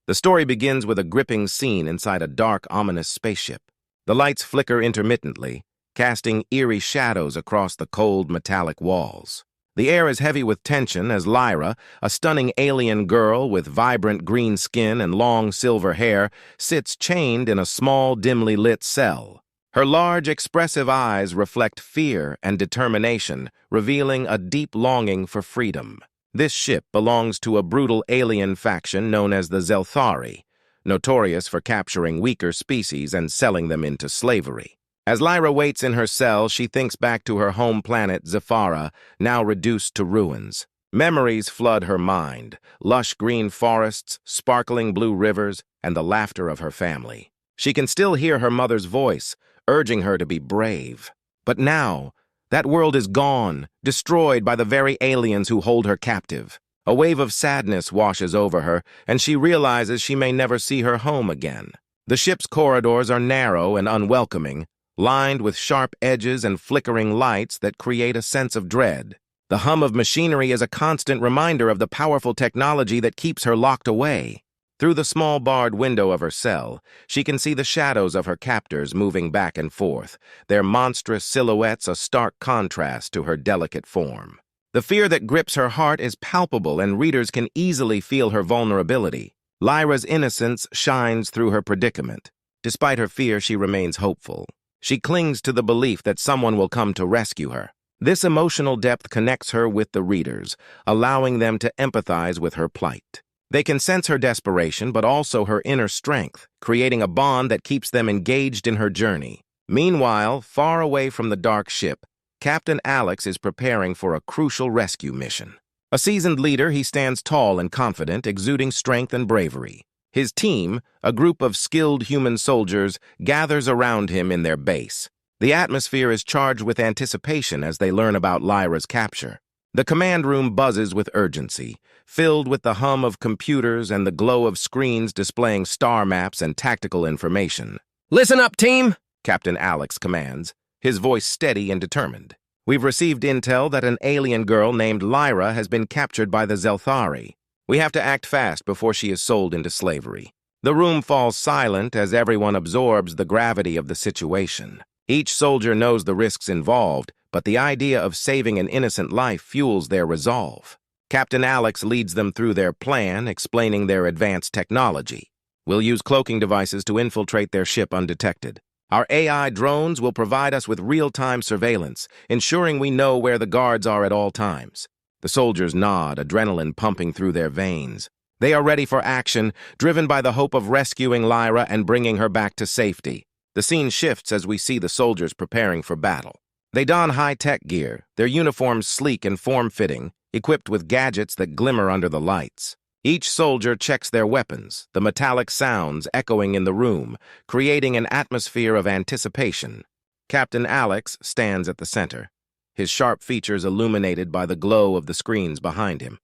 The story begins with a gripping scene inside a dark, ominous spaceship. The lights flicker intermittently, casting eerie shadows across the cold, metallic walls. The air is heavy with tension as Lyra, a stunning alien girl with vibrant green skin and long silver hair, sits chained in a small, dimly lit cell. Her large, expressive eyes reflect fear and determination, revealing a deep longing for freedom. This ship belongs to a brutal alien faction known as the Zelthari, notorious for capturing weaker species and selling them into slavery. As Lyra waits in her cell, she thinks back to her home planet, Zephyra, now reduced to ruins. Memories flood her mind: lush green forests, sparkling blue rivers, and the laughter of her family. She can still hear her mother's voice, urging her to be brave. But now, that world is gone, destroyed by the very aliens who hold her captive. A wave of sadness washes over her, and she realizes she may never see her home again. The ship's corridors are narrow and unwelcoming, lined with sharp edges and flickering lights that create a sense of dread. The hum of machinery is a constant reminder of the powerful technology that keeps her locked away. Through the small barred window of her cell, she can see the shadows of her captors moving back and forth, their monstrous silhouettes a stark contrast to her delicate form. The fear that grips her heart is palpable, and readers can easily feel her vulnerability. Lyra's innocence shines through her predicament. Despite her fear, she remains hopeful. She clings to the belief that someone will come to rescue her. This emotional depth connects her with the readers, allowing them to empathize with her plight. They can sense her desperation, but also her inner strength, creating a bond that keeps them engaged in her journey. Meanwhile, far away from the dark ship, Captain Alex is preparing for a crucial rescue mission. A seasoned leader, he stands tall and confident, exuding strength and bravery. His team, a group of skilled human soldiers, gathers around him in their base. The atmosphere is charged with anticipation as they learn about Lyra's capture. The command room buzzes with urgency, filled with the hum of computers and the glow of screens displaying star maps and tactical information. "Listen up, team!" Captain Alex commands, his voice steady and determined. "We've received intel that an alien girl named Lyra has been captured by the Zelthari. We have to act fast before she is sold into slavery." The room falls silent as everyone absorbs the gravity of the situation. Each soldier knows the risks involved, but the idea of saving an innocent life fuels their resolve. Captain Alex leads them through their plan, explaining their advanced technology. "We'll use cloaking devices to infiltrate their ship undetected. Our AI drones will provide us with real-time surveillance, ensuring we know where the guards are at all times." The soldiers nod, adrenaline pumping through their veins. They are ready for action, driven by the hope of rescuing Lyra and bringing her back to safety. The scene shifts as we see the soldiers preparing for battle. They don high-tech gear, their uniforms sleek and form-fitting, equipped with gadgets that glimmer under the lights. Each soldier checks their weapons, the metallic sounds echoing in the room, creating an atmosphere of anticipation. Captain Alex stands at the center, his sharp features illuminated by the glow of the screens behind him.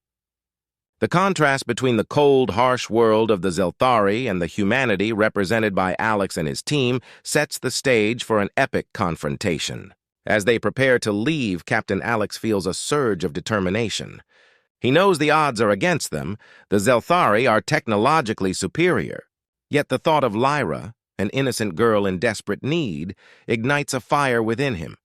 The contrast between the cold, harsh world of the Zelthari and the humanity represented by Alex and his team sets the stage for an epic confrontation. As they prepare to leave, Captain Alex feels a surge of determination. He knows the odds are against them. The Zelthari are technologically superior. Yet the thought of Lyra, an innocent girl in desperate need, ignites a fire within him.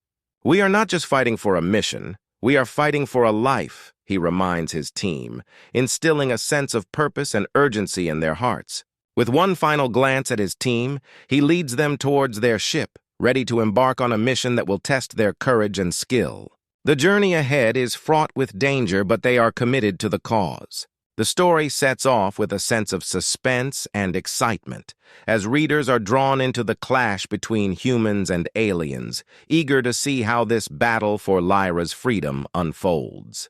"We are not just fighting for a mission, we are fighting for a life," he reminds his team, instilling a sense of purpose and urgency in their hearts. With one final glance at his team, he leads them towards their ship, ready to embark on a mission that will test their courage and skill. The journey ahead is fraught with danger, but they are committed to the cause. The story sets off with a sense of suspense and excitement, as readers are drawn into the clash between humans and aliens, eager to see how this battle for Lyra's freedom unfolds.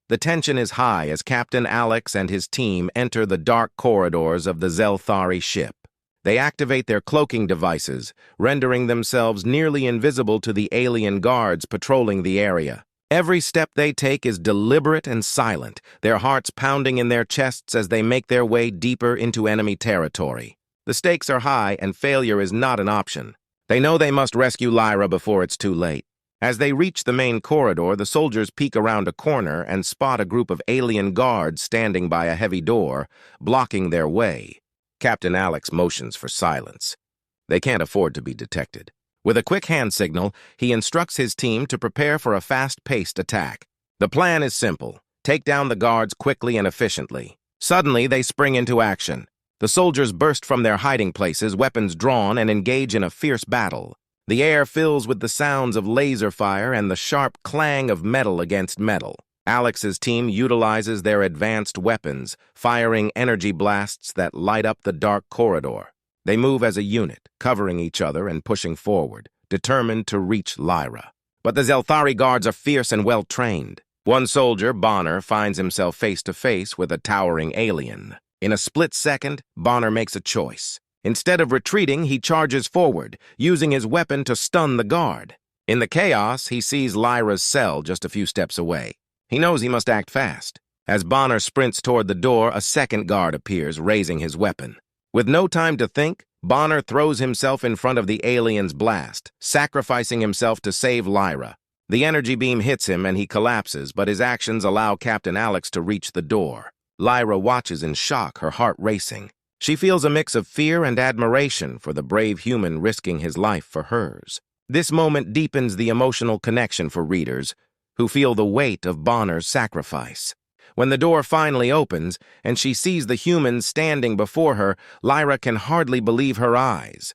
The tension is high as Captain Alex and his team enter the dark corridors of the Zelthari ship. They activate their cloaking devices, rendering themselves nearly invisible to the alien guards patrolling the area. Every step they take is deliberate and silent, their hearts pounding in their chests as they make their way deeper into enemy territory. The stakes are high, and failure is not an option. They know they must rescue Lyra before it's too late. As they reach the main corridor, the soldiers peek around a corner and spot a group of alien guards standing by a heavy door, blocking their way. Captain Alex motions for silence. They can't afford to be detected. With a quick hand signal, he instructs his team to prepare for a fast-paced attack. The plan is simple. Take down the guards quickly and efficiently. Suddenly, they spring into action. The soldiers burst from their hiding places, weapons drawn, and engage in a fierce battle. The air fills with the sounds of laser fire and the sharp clang of metal against metal. Alex's team utilizes their advanced weapons, firing energy blasts that light up the dark corridor. They move as a unit, covering each other and pushing forward, determined to reach Lyra. But the Zelthari guards are fierce and well-trained. One soldier, Bonner, finds himself face-to-face with a towering alien. In a split second, Bonner makes a choice. Instead of retreating, he charges forward, using his weapon to stun the guard. In the chaos, he sees Lyra's cell just a few steps away. He knows he must act fast. As Bonner sprints toward the door, a second guard appears, raising his weapon. With no time to think, Bonner throws himself in front of the alien's blast, sacrificing himself to save Lyra. The energy beam hits him and he collapses, but his actions allow Captain Alex to reach the door. Lyra watches in shock, her heart racing. She feels a mix of fear and admiration for the brave human risking his life for hers. This moment deepens the emotional connection for readers, who feel the weight of Bonner's sacrifice. When the door finally opens and she sees the humans standing before her, Lyra can hardly believe her eyes.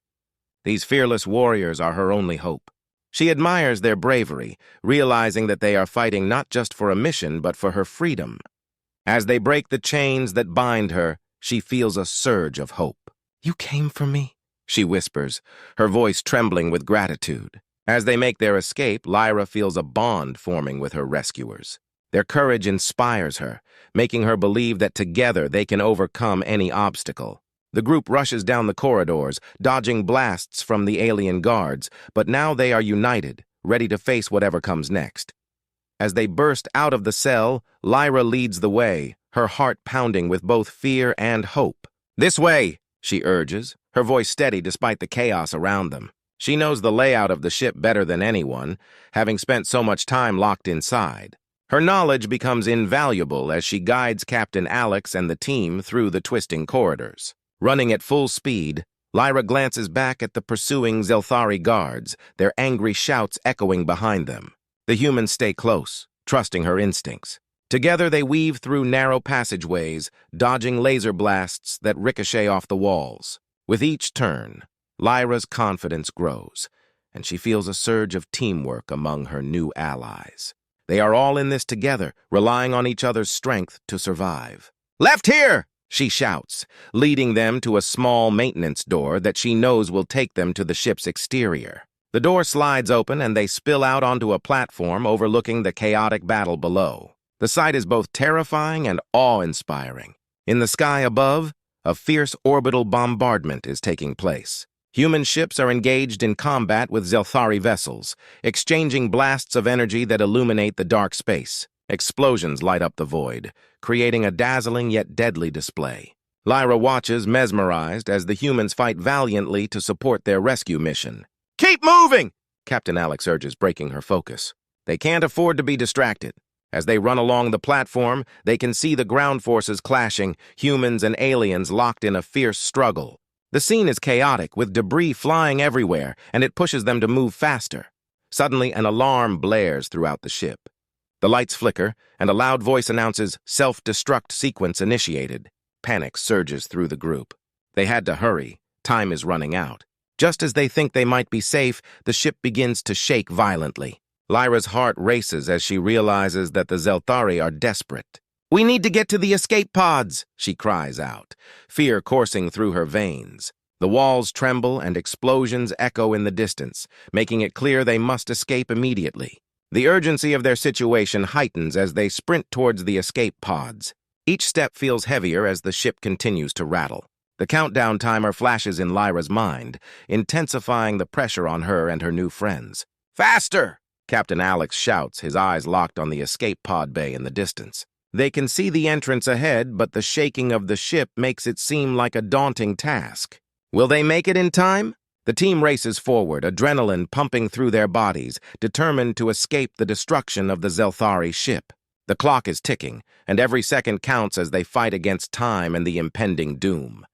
These fearless warriors are her only hope. She admires their bravery, realizing that they are fighting not just for a mission but for her freedom. As they break the chains that bind her, she feels a surge of hope. "You came for me," she whispers, her voice trembling with gratitude. As they make their escape, Lyra feels a bond forming with her rescuers. Their courage inspires her, making her believe that together they can overcome any obstacle. The group rushes down the corridors, dodging blasts from the alien guards, but now they are united, ready to face whatever comes next. As they burst out of the cell, Lyra leads the way, her heart pounding with both fear and hope. "This way," she urges, her voice steady despite the chaos around them. She knows the layout of the ship better than anyone, having spent so much time locked inside. Her knowledge becomes invaluable as she guides Captain Alex and the team through the twisting corridors. Running at full speed, Lyra glances back at the pursuing Zelthari guards, their angry shouts echoing behind them. The humans stay close, trusting her instincts. Together they weave through narrow passageways, dodging laser blasts that ricochet off the walls. With each turn, Lyra's confidence grows, and she feels a surge of teamwork among her new allies. They are all in this together, relying on each other's strength to survive. "Left here!" she shouts, leading them to a small maintenance door that she knows will take them to the ship's exterior. The door slides open and they spill out onto a platform overlooking the chaotic battle below. The sight is both terrifying and awe-inspiring. In the sky above, a fierce orbital bombardment is taking place. Human ships are engaged in combat with Zelthari vessels, exchanging blasts of energy that illuminate the dark space. Explosions light up the void, creating a dazzling yet deadly display. Lyra watches, mesmerized, as the humans fight valiantly to support their rescue mission. "Keep moving!" Captain Alex urges, breaking her focus. They can't afford to be distracted. As they run along the platform, they can see the ground forces clashing, humans and aliens locked in a fierce struggle. The scene is chaotic, with debris flying everywhere, and it pushes them to move faster. Suddenly, an alarm blares throughout the ship. The lights flicker, and a loud voice announces, "Self-destruct sequence initiated." Panic surges through the group. They had to hurry. Time is running out. Just as they think they might be safe, the ship begins to shake violently. Lyra's heart races as she realizes that the Zelthari are desperate. "We need to get to the escape pods," she cries out, fear coursing through her veins. The walls tremble and explosions echo in the distance, making it clear they must escape immediately. The urgency of their situation heightens as they sprint towards the escape pods. Each step feels heavier as the ship continues to rattle. The countdown timer flashes in Lyra's mind, intensifying the pressure on her and her new friends. "Faster!" Captain Alex shouts, his eyes locked on the escape pod bay in the distance. They can see the entrance ahead, but the shaking of the ship makes it seem like a daunting task. Will they make it in time? The team races forward, adrenaline pumping through their bodies, determined to escape the destruction of the Zelthari ship. The clock is ticking, and every second counts as they fight against time and the impending doom.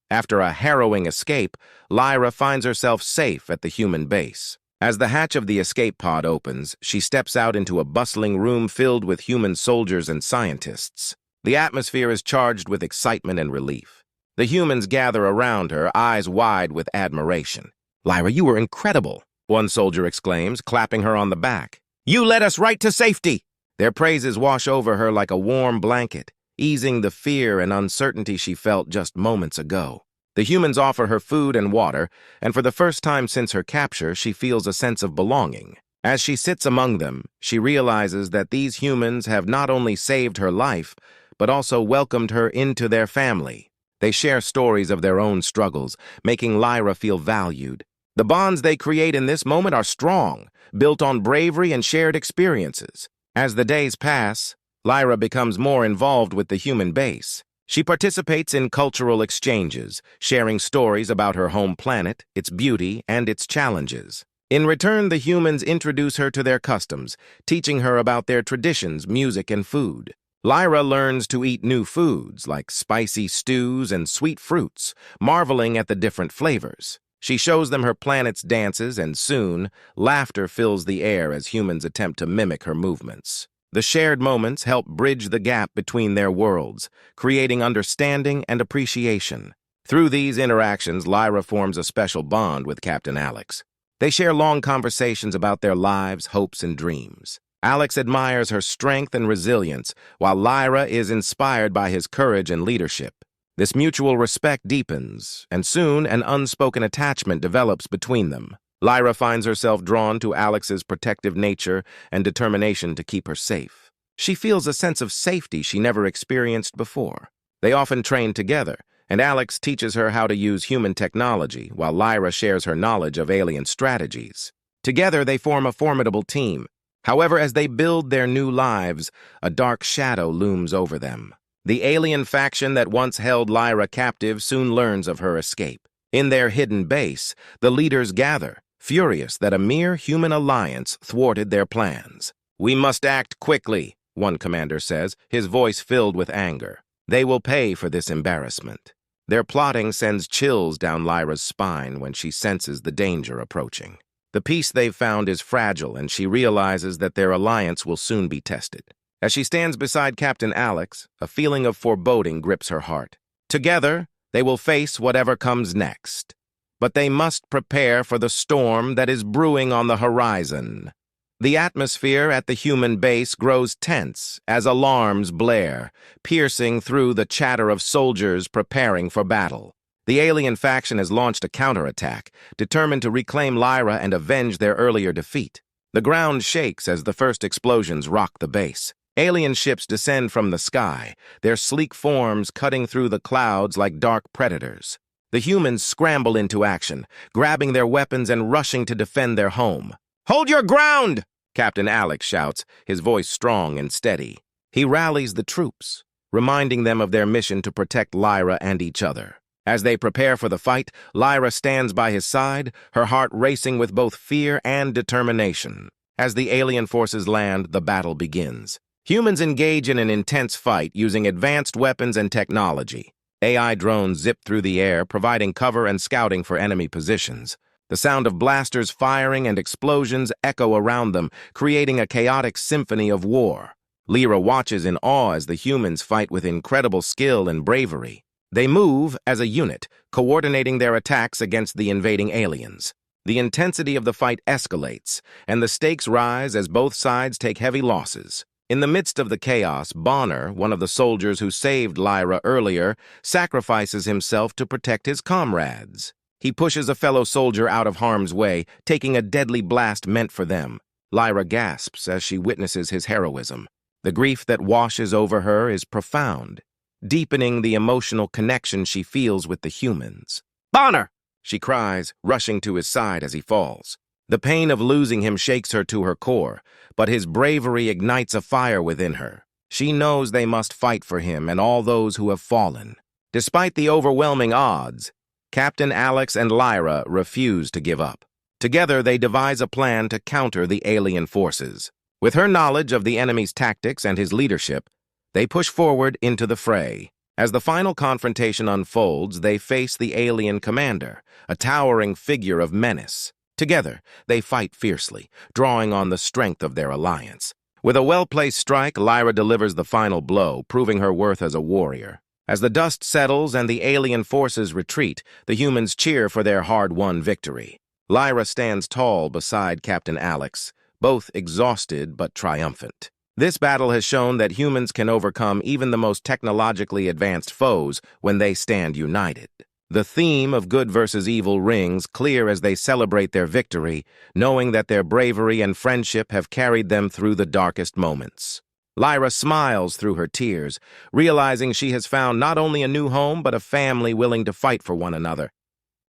After a harrowing escape, Lyra finds herself safe at the human base. As the hatch of the escape pod opens, she steps out into a bustling room filled with human soldiers and scientists. The atmosphere is charged with excitement and relief. The humans gather around her, eyes wide with admiration. "Lyra, you were incredible," one soldier exclaims, clapping her on the back. "You led us right to safety!" Their praises wash over her like a warm blanket, easing the fear and uncertainty she felt just moments ago. The humans offer her food and water, and for the first time since her capture, she feels a sense of belonging. As she sits among them, she realizes that these humans have not only saved her life, but also welcomed her into their family. They share stories of their own struggles, making Lyra feel valued. The bonds they create in this moment are strong, built on bravery and shared experiences. As the days pass, Lyra becomes more involved with the human base. She participates in cultural exchanges, sharing stories about her home planet, its beauty, and its challenges. In return, the humans introduce her to their customs, teaching her about their traditions, music, and food. Lyra learns to eat new foods like spicy stews and sweet fruits, marveling at the different flavors. She shows them her planet's dances, and soon, laughter fills the air as humans attempt to mimic her movements. The shared moments help bridge the gap between their worlds, creating understanding and appreciation. Through these interactions, Lyra forms a special bond with Captain Alex. They share long conversations about their lives, hopes, and dreams. Alex admires her strength and resilience, while Lyra is inspired by his courage and leadership. This mutual respect deepens, and soon an unspoken attachment develops between them. Lyra finds herself drawn to Alex's protective nature and determination to keep her safe. She feels a sense of safety she never experienced before. They often train together, and Alex teaches her how to use human technology, while Lyra shares her knowledge of alien strategies. Together, they form a formidable team. However, as they build their new lives, a dark shadow looms over them. The alien faction that once held Lyra captive soon learns of her escape. In their hidden base, the leaders gather, furious that a mere human alliance thwarted their plans. "We must act quickly," one commander says, his voice filled with anger. They will pay for this embarrassment. Their plotting sends chills down Lyra's spine when she senses the danger approaching. The peace they've found is fragile, and she realizes that their alliance will soon be tested. As she stands beside Captain Alex, a feeling of foreboding grips her heart. Together, they will face whatever comes next. But they must prepare for the storm that is brewing on the horizon. The atmosphere at the human base grows tense as alarms blare, piercing through the chatter of soldiers preparing for battle. The alien faction has launched a counterattack, determined to reclaim Lyra and avenge their earlier defeat. The ground shakes as the first explosions rock the base. Alien ships descend from the sky, their sleek forms cutting through the clouds like dark predators. The humans scramble into action, grabbing their weapons and rushing to defend their home. "Hold your ground!" Captain Alex shouts, his voice strong and steady. He rallies the troops, reminding them of their mission to protect Lyra and each other. As they prepare for the fight, Lyra stands by his side, her heart racing with both fear and determination. As the alien forces land, the battle begins. Humans engage in an intense fight using advanced weapons and technology. AI drones zip through the air, providing cover and scouting for enemy positions. The sound of blasters firing and explosions echo around them, creating a chaotic symphony of war. Lyra watches in awe as the humans fight with incredible skill and bravery. They move as a unit, coordinating their attacks against the invading aliens. The intensity of the fight escalates, and the stakes rise as both sides take heavy losses. In the midst of the chaos, Bonner, one of the soldiers who saved Lyra earlier, sacrifices himself to protect his comrades. He pushes a fellow soldier out of harm's way, taking a deadly blast meant for them. Lyra gasps as she witnesses his heroism. The grief that washes over her is profound, deepening the emotional connection she feels with the humans. "Bonner!" she cries, rushing to his side as he falls. The pain of losing him shakes her to her core, but his bravery ignites a fire within her. She knows they must fight for him and all those who have fallen. Despite the overwhelming odds, Captain Alex and Lyra refuse to give up. Together, they devise a plan to counter the alien forces. With her knowledge of the enemy's tactics and his leadership, they push forward into the fray. As the final confrontation unfolds, they face the alien commander, a towering figure of menace. Together, they fight fiercely, drawing on the strength of their alliance. With a well-placed strike, Lyra delivers the final blow, proving her worth as a warrior. As the dust settles and the alien forces retreat, the humans cheer for their hard-won victory. Lyra stands tall beside Captain Alex, both exhausted but triumphant. This battle has shown that humans can overcome even the most technologically advanced foes when they stand united. The theme of good versus evil rings clear as they celebrate their victory, knowing that their bravery and friendship have carried them through the darkest moments. Lyra smiles through her tears, realizing she has found not only a new home but a family willing to fight for one another.